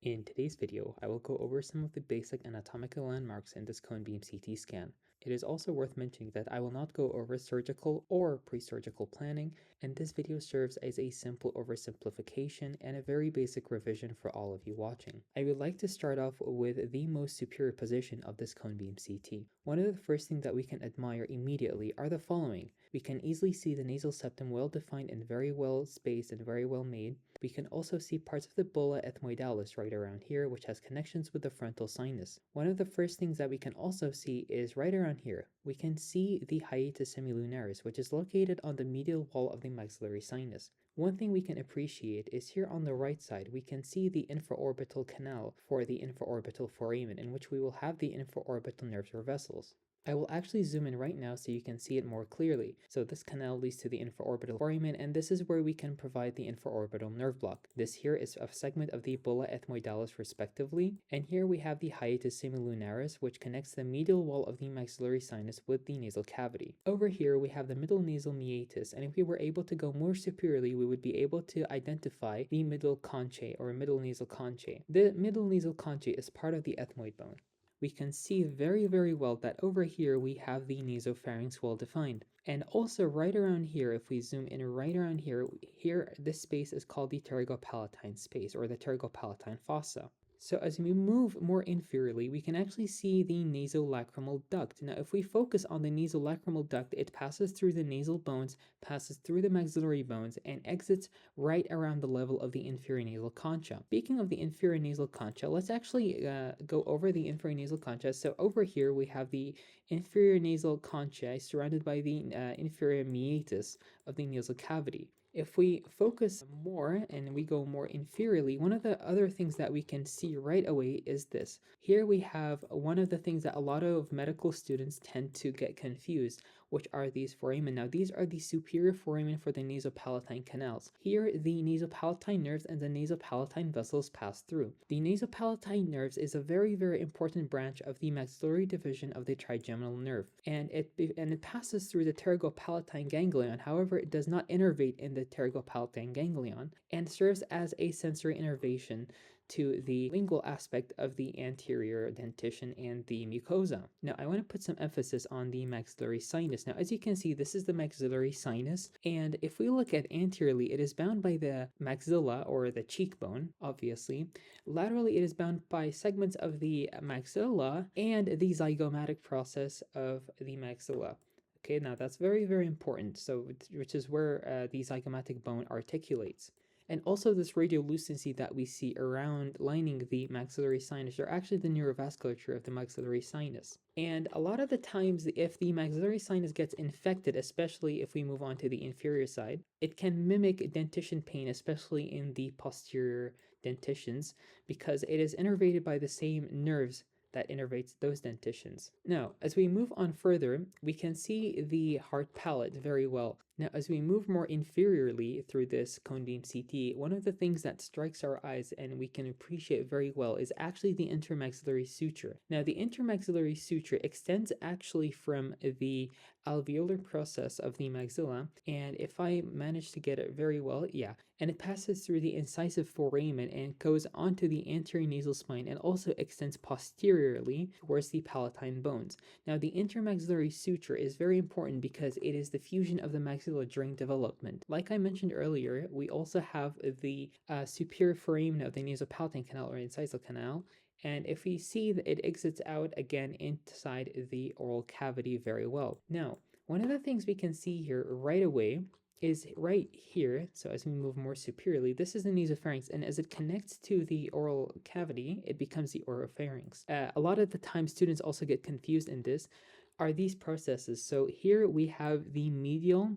In today's video, I will go over some of the basic anatomical landmarks in this ConeBeam CT scan. It is also worth mentioning that I will not go over surgical or pre-surgical planning, and this video serves as a simple oversimplification and a very basic revision for all of you watching. I would like to start off with the most superior position of this ConeBeam CT. One of the first things that we can admire immediately are the following. We can easily see the nasal septum well defined and very well spaced and very well made. We can also see parts of the bulla ethmoidalis right around here, which has connections with the frontal sinus. One of the first things that we can also see is right around here. We can see the hiatus semilunaris, which is located on the medial wall of the maxillary sinus. One thing we can appreciate is here on the right side, we can see the infraorbital canal for the infraorbital foramen, in which we will have the infraorbital nerves or vessels. I will actually zoom in right now so you can see it more clearly. So this canal leads to the infraorbital foramen, and this is where we can provide the infraorbital nerve block. This here is a segment of the bulla ethmoidalis respectively, and here we have the hiatus semilunaris, which connects the medial wall of the maxillary sinus with the nasal cavity. Over here we have the middle nasal meatus, and if we were able to go more superiorly, we would be able to identify the middle conchae or middle nasal conchae. The middle nasal conchae is part of the ethmoid bone. We can see very well that over here we have the nasopharynx well defined. And also right around here, if we zoom in right around here, this space is called the pterygopalatine space or the pterygopalatine fossa. So as we move more inferiorly, we can actually see the nasolacrimal duct. Now, if we focus on the nasolacrimal duct, it passes through the nasal bones, passes through the maxillary bones, and exits right around the level of the inferior nasal concha. Speaking of the inferior nasal concha, let's actually go over the inferior nasal concha. So over here, we have the inferior nasal concha surrounded by the inferior meatus of the nasal cavity. If we focus more and we go more inferiorly, one of the other things that we can see right away is this. Here we have one of the things that a lot of medical students tend to get confused, which are these foramen. Now, these are the superior foramen for the nasopalatine canals. Here, the nasopalatine nerves and the nasopalatine vessels pass through. The nasopalatine nerves is a very important branch of the maxillary division of the trigeminal nerve, and it passes through the pterygopalatine ganglion. However, it does not innervate in the pterygopalatine ganglion and serves as a sensory innervation to the lingual aspect of the anterior dentition and the mucosa. Now, I want to put some emphasis on the maxillary sinus. Now, as you can see, this is the maxillary sinus, and if we look at anteriorly, it is bound by the maxilla or the cheekbone, obviously. Laterally, it is bound by segments of the maxilla and the zygomatic process of the maxilla. Okay, now that's very important, so which is where the zygomatic bone articulates. And also this radiolucency that we see around lining the maxillary sinus are actually the neurovasculature of the maxillary sinus. And a lot of the times, if the maxillary sinus gets infected, especially if we move on to the inferior side, it can mimic dentition pain, especially in the posterior dentitions, because it is innervated by the same nerves that innervates those dentitions. Now, as we move on further, we can see the hard palate very well. Now, as we move more inferiorly through this ConeBeam CT, one of the things that strikes our eyes and we can appreciate very well is actually the intermaxillary suture. Now, the intermaxillary suture extends actually from the alveolar process of the maxilla, and if I manage to get it very well, and it passes through the incisive foramen and goes onto the anterior nasal spine and also extends posteriorly towards the palatine bones. Now, the intermaxillary suture is very important because it is the fusion of the maxilla during development. Like I mentioned earlier, we also have the superior foramen of the nasopalatine canal or incisal canal, and if we see that it exits out again inside the oral cavity very well. Now, one of the things we can see here right away is right here. So as we move more superiorly, this is the nasopharynx, and as it connects to the oral cavity, it becomes the oropharynx. A lot of the time, students also get confused in this, are these processes. So here we have the medial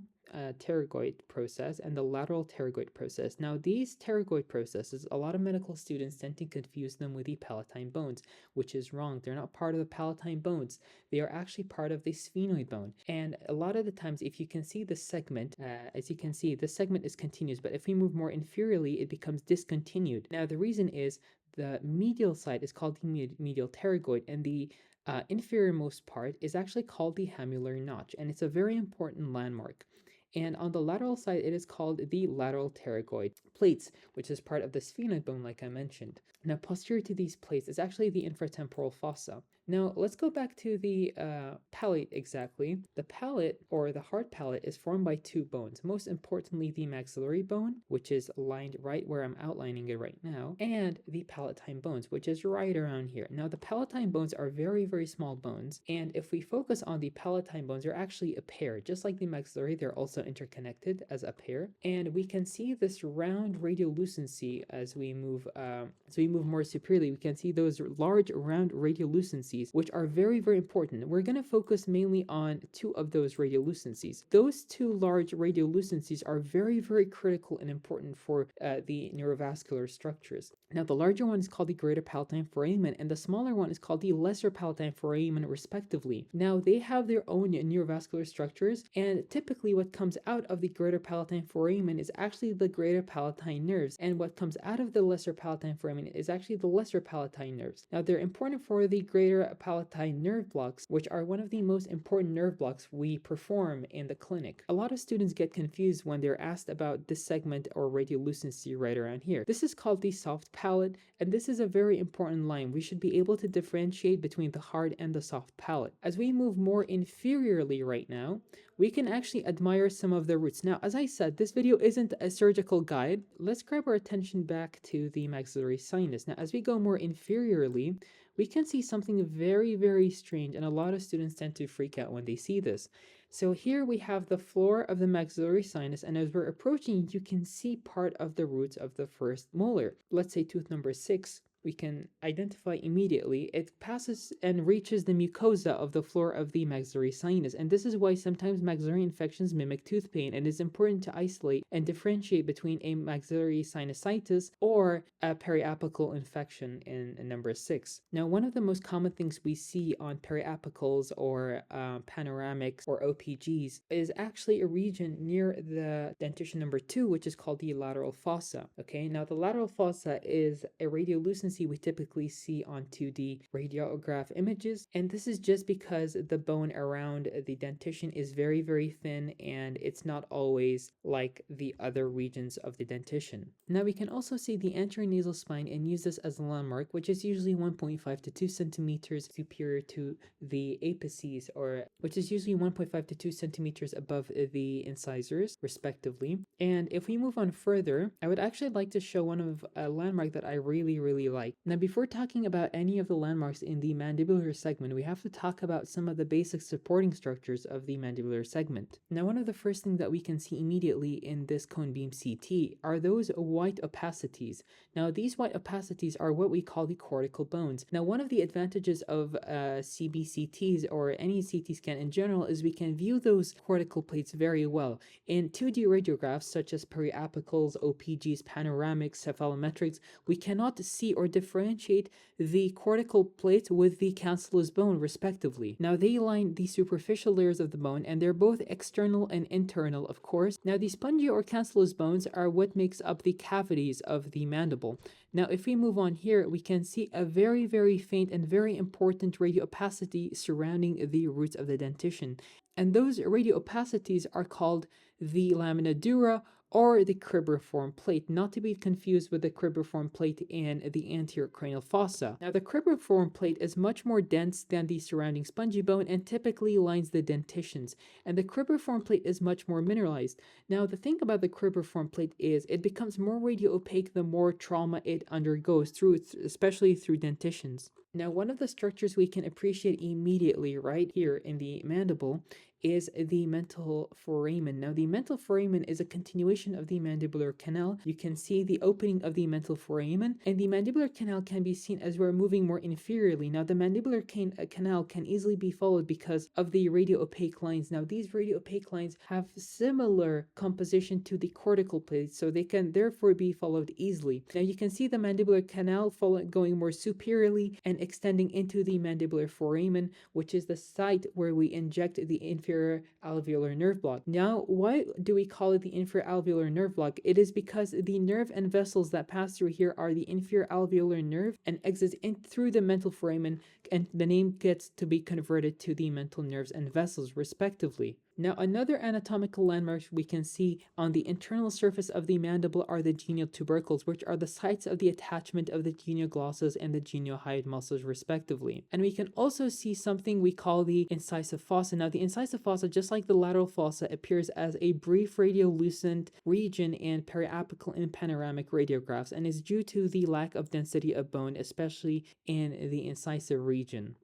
pterygoid process and the lateral pterygoid process. Now, these pterygoid processes, a lot of medical students tend to confuse them with the palatine bones, which is wrong. They're not part of the palatine bones. They are actually part of the sphenoid bone. And a lot of the times, if you can see the segment, as you can see, this segment is continuous, but if we move more inferiorly, it becomes discontinued. Now, the reason is the medial side is called the medial pterygoid, and the inferior most part is actually called the hamular notch, and it's a very important landmark. And on the lateral side, it is called the lateral pterygoid plates, which is part of the sphenoid bone, like I mentioned. Now, posterior to these plates is actually the infratemporal fossa. Now, let's go back to the palate exactly. The palate, or the hard palate, is formed by two bones. Most importantly, the maxillary bone, which is lined right where I'm outlining it right now, and the palatine bones, which is right around here. Now, the palatine bones are very, very small bones, and if we focus on the palatine bones, they're actually a pair. Just like the maxillary, they're also interconnected as a pair, and we can see this round radiolucency as we move more superiorly. We can see those large round radiolucencies, which are very, very important. We're going to focus mainly on two of those radiolucencies. Those two large radiolucencies are very, very critical and important for the neurovascular structures. Now, the larger one is called the greater palatine foramen, and the smaller one is called the lesser palatine foramen, respectively. Now, they have their own neurovascular structures, and typically what comes out of the greater palatine foramen is actually the greater palatine nerves, and what comes out of the lesser palatine foramen is actually the lesser palatine nerves. Now, they're important for the greater palatine nerve blocks, which are one of the most important nerve blocks we perform in the clinic. A lot of students get confused when they're asked about this segment or radiolucency right around here. This is called the soft palate, and this is a very important line. We should be able to differentiate between the hard and the soft palate. As we move more inferiorly right now, we can actually admire some of the roots. Now, as I said, this video isn't a surgical guide. Let's grab our attention back to the maxillary sinus. Now, as we go more inferiorly, we can see something very, very strange, and a lot of students tend to freak out when they see this. So here we have the floor of the maxillary sinus, and as we're approaching, you can see part of the roots of the first molar. Let's say tooth number 6. We can identify immediately. It passes and reaches the mucosa of the floor of the maxillary sinus, and this is why sometimes maxillary infections mimic tooth pain, and it's important to isolate and differentiate between a maxillary sinusitis or a periapical infection in number 6. Now, one of the most common things we see on periapicals or panoramics or OPGs is actually a region near the dentition number 2, which is called the lateral fossa. Okay, now the lateral fossa is a radiolucency we typically see on 2D radiograph images, and this is just because the bone around the dentition is very, very thin, and it's not always like the other regions of the dentition. Now we can also see the anterior nasal spine and use this as a landmark, which is usually 1.5 to 2 centimeters superior to the apices, or which is usually 1.5 to 2 centimeters above the incisors, respectively. And if we move on further, I would actually like to show one of a landmark that I really, really like. Now, before talking about any of the landmarks in the mandibular segment, we have to talk about some of the basic supporting structures of the mandibular segment. Now, one of the first things that we can see immediately in this ConeBeam CT are those white opacities. Now, these white opacities are what we call the cortical bones. Now, one of the advantages of CBCTs or any CT scan in general is we can view those cortical plates very well. In 2D radiographs, such as periapicals, OPGs, panoramics, cephalometrics, we cannot see or differentiate the cortical plate with the cancellous bone, respectively. Now, they line the superficial layers of the bone, and they're both external and internal, of course. Now, the spongy or cancellous bones are what makes up the cavities of the mandible. Now, if we move on here, we can see a very, very faint and very important radiopacity surrounding the roots of the dentition. And those radiopacities are called the lamina dura or the cribriform plate, not to be confused with the cribriform plate in the anterior cranial fossa. Now, the cribriform plate is much more dense than the surrounding spongy bone and typically lines the dentitions, and the cribriform plate is much more mineralized. Now, the thing about the cribriform plate is it becomes more radiopaque the more trauma it undergoes, especially through dentitions. Now, one of the structures we can appreciate immediately right here in the mandible is the mental foramen. Now, the mental foramen is a continuation of the mandibular canal. You can see the opening of the mental foramen, and the mandibular canal can be seen as we're moving more inferiorly. Now, the mandibular canal can easily be followed because of the radiopaque lines. Now, these radiopaque lines have similar composition to the cortical plates, so they can therefore be followed easily. Now, you can see the mandibular canal going more superiorly and extending into the mandibular foramen, which is the site where we inject the inferior alveolar nerve block. Now, why do we call it the inferior alveolar nerve block? It is because the nerve and vessels that pass through here are the inferior alveolar nerve and exits in through the mental foramen, and the name gets to be converted to the mental nerves and vessels, respectively. Now, another anatomical landmark we can see on the internal surface of the mandible are the genial tubercles, which are the sites of the attachment of the genioglossus and the geniohyoid muscles, respectively. And we can also see something we call the incisive fossa. Now, the incisive fossa, just like the lateral fossa, appears as a brief radiolucent region in periapical and panoramic radiographs and is due to the lack of density of bone, especially in the incisive region.